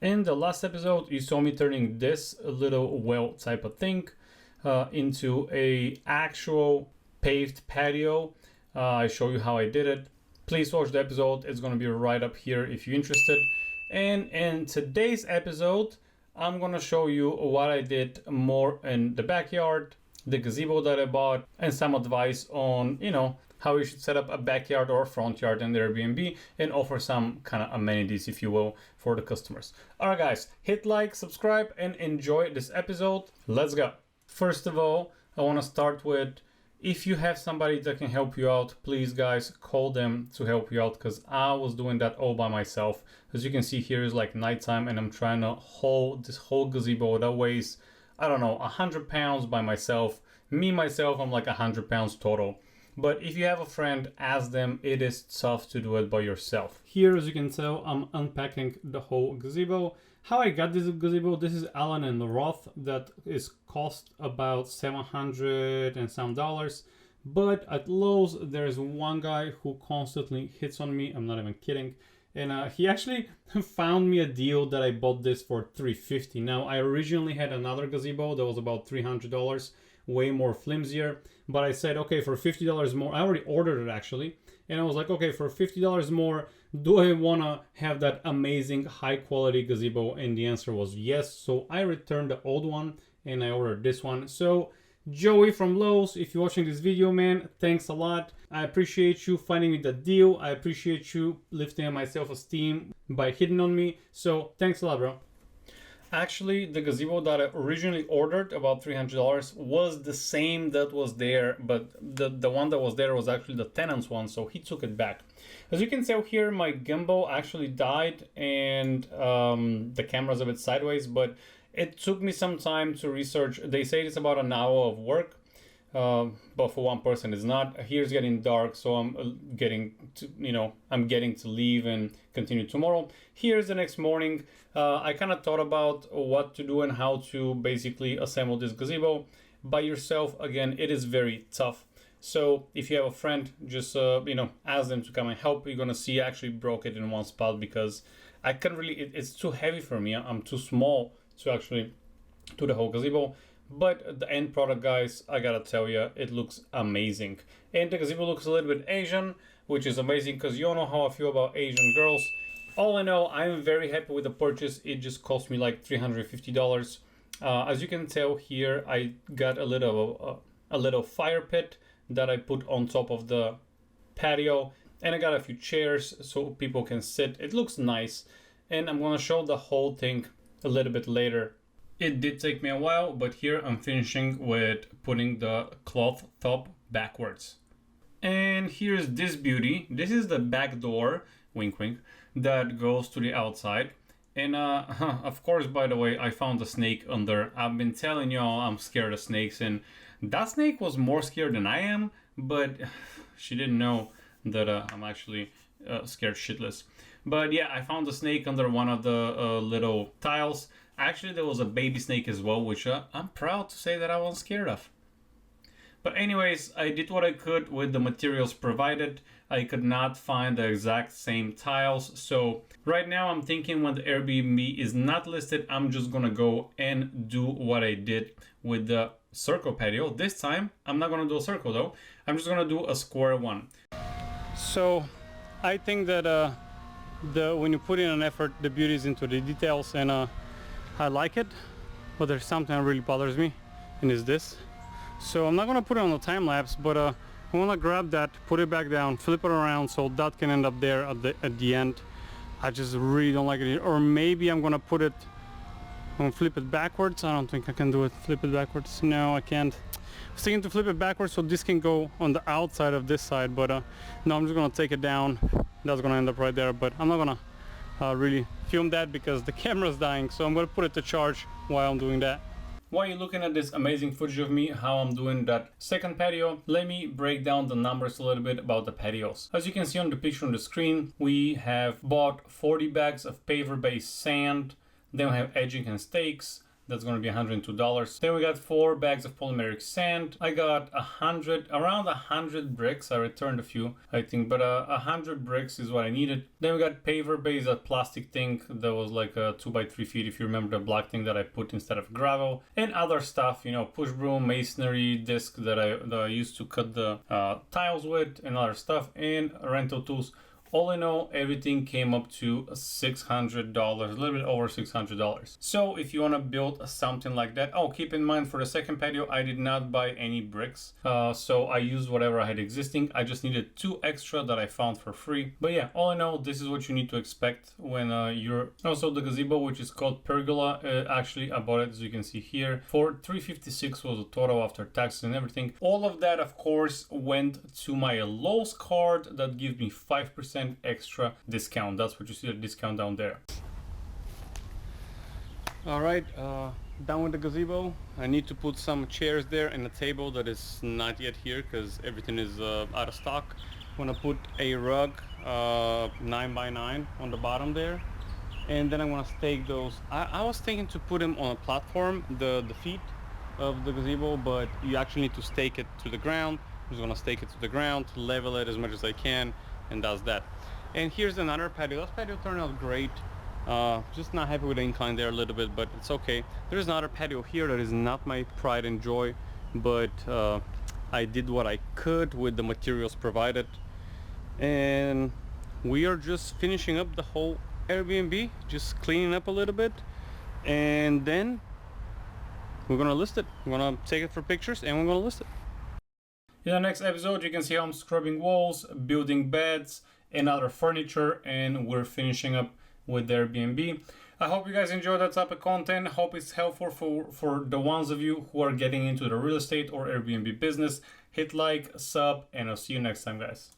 In the last episode, you saw me turning this little well type of thing into a actual paved patio. I show you how I did it. Please watch the episode. It's going to be right up here if you're interested. And in today's episode, I'm going to show you what I did more in the backyard, the gazebo that I bought, and some advice on, how you should set up a backyard or a front yard in the Airbnb and offer some kind of amenities, if you will, for the customers. All right, guys, hit like, subscribe, and enjoy this episode. Let's go. First of all, I want to start with, if you have somebody that can help you out, please, guys, call them to help you out, because I was doing that all by myself. As you can see here, is like nighttime, and I'm trying to hold this whole gazebo that weighs, I don't know, 100 pounds by myself. Myself, I'm like 100 pounds total. But if you have a friend, ask them. It is tough to do it by yourself. Here, as you can tell, I'm unpacking the whole gazebo. How I got this gazebo, this is Allen and Roth. That is cost about $700 and some dollars. But at Lowe's, there's one guy who constantly hits on me. I'm not even kidding. And he actually found me a deal that I bought this for $350. Now, I originally had another gazebo that was about $300. Way more flimsier, but I said, okay, for $50 more, I already ordered it actually, and I was like, okay, for $50 more, do I want to have that amazing high quality gazebo? And the answer was yes. So I returned the old one and I ordered this one. So Joey from Lowe's, if you're watching this video, man, thanks a lot. I appreciate you finding me the deal. I appreciate you lifting my self-esteem by hitting on me. So thanks a lot, bro. Actually, the gazebo that I originally ordered, about $300, was the same that was there, but the one that was there was actually the tenant's one, so he took it back. As you can tell here, my gimbal actually died, and the camera's a bit sideways, but it took me some time to research. They say it's about an hour of work, but for one person it's not. Here's getting dark, so I'm getting to leave and continue tomorrow. Here's the next morning. I kind of thought about what to do and how to basically assemble this gazebo by yourself. Again, it is very tough. So if you have a friend, just ask them to come and help. You're gonna see I actually broke it in one spot because I can't really. It's too heavy for me. I'm too small to actually do the whole gazebo. But the end product, guys, I gotta tell you, it looks amazing. And the gazebo looks a little bit Asian, which is amazing because you all know how I feel about Asian girls. All in all, I'm very happy with the purchase. It just cost me like $350. As you can tell here, I got a little fire pit that I put on top of the patio, and I got a few chairs so people can sit. It looks nice, and I'm gonna show the whole thing a little bit later. It did take me a while, but here I'm finishing with putting the cloth top backwards. And here's this beauty. This is the back door, wink wink, that goes to the outside. And of course, by the way, I found a snake under. I've been telling y'all I'm scared of snakes, and that snake was more scared than I am, but she didn't know that I'm actually scared shitless. But yeah, I found a snake under one of the little tiles. Actually, there was a baby snake as well, which I'm proud to say that I wasn't scared of. But anyways, I did what I could with the materials provided. I could not find the exact same tiles. So right now I'm thinking when the Airbnb is not listed, I'm just gonna go and do what I did with the circle patio. This time, I'm not gonna do a circle though. I'm just gonna do a square one. So I think that when you put in an effort, the beauty is into the details, and I like it, but there's something that really bothers me, and it's this. So I'm not gonna put it on the time lapse, but I wanna grab that, put it back down, flip it around so that can end up there at the end. I just really don't like it. Or maybe I'm gonna flip it backwards. I don't think I can do it. Flip it backwards. No, I can't. I was thinking to flip it backwards so this can go on the outside of this side, but no, I'm just gonna take it down. That's gonna end up right there, but I'm not gonna really film that because the camera's dying, so I'm gonna put it to charge while I'm doing that. While you're looking at this amazing footage of me, how I'm doing that second patio, let me break down the numbers a little bit about the patios. As you can see on the picture on the screen, we have bought 40 bags of paver-based sand, then we have edging and stakes, That's going to be $102. Then we got 4 bags of polymeric sand. I got around 100 bricks. I returned a few, I think, but 100 bricks is what I needed. Then we got paver base, that plastic thing that was like 2 by 3 feet, if you remember, the black thing that I put instead of gravel, and other stuff, you know, push broom, masonry disc that I used to cut the tiles with, and other stuff, and rental tools. All in all, everything came up to $600, a little bit over $600. So if you want to build something like that, oh, keep in mind for the second patio, I did not buy any bricks. So I used whatever I had existing. I just needed 2 extra that I found for free. But yeah, all in all, this is what you need to expect when you're... Also the gazebo, which is called pergola, actually I bought it, as you can see here, for $356 was the total after taxes and everything. All of that, of course, went to my Lowe's card that gives me 5% extra discount. That's what you see, the discount down there. All right, done with the gazebo. I need to put some chairs there and a table that is not yet here because everything is out of stock. I'm gonna put a rug 9 by 9 on the bottom there, and then I'm gonna stake those. I was thinking to put them on a platform, the feet of the gazebo, but you actually need to stake it to the ground. I'm just gonna stake it to the ground, level it as much as I can, and that's that. And here's another patio. That patio turned out great. Just not happy with the incline there a little bit, but it's okay. There's another patio here that is not my pride and joy, but I did what I could with the materials provided. And we are just finishing up the whole Airbnb, just cleaning up a little bit, and then we're gonna list it. We're gonna take it for pictures and we're gonna list it. In the next episode, you can see how I'm scrubbing walls, building beds, and other furniture, and we're finishing up with the Airbnb. I hope you guys enjoy that type of content. Hope it's helpful for the ones of you who are getting into the real estate or Airbnb business. Hit like, sub, and I'll see you next time, guys.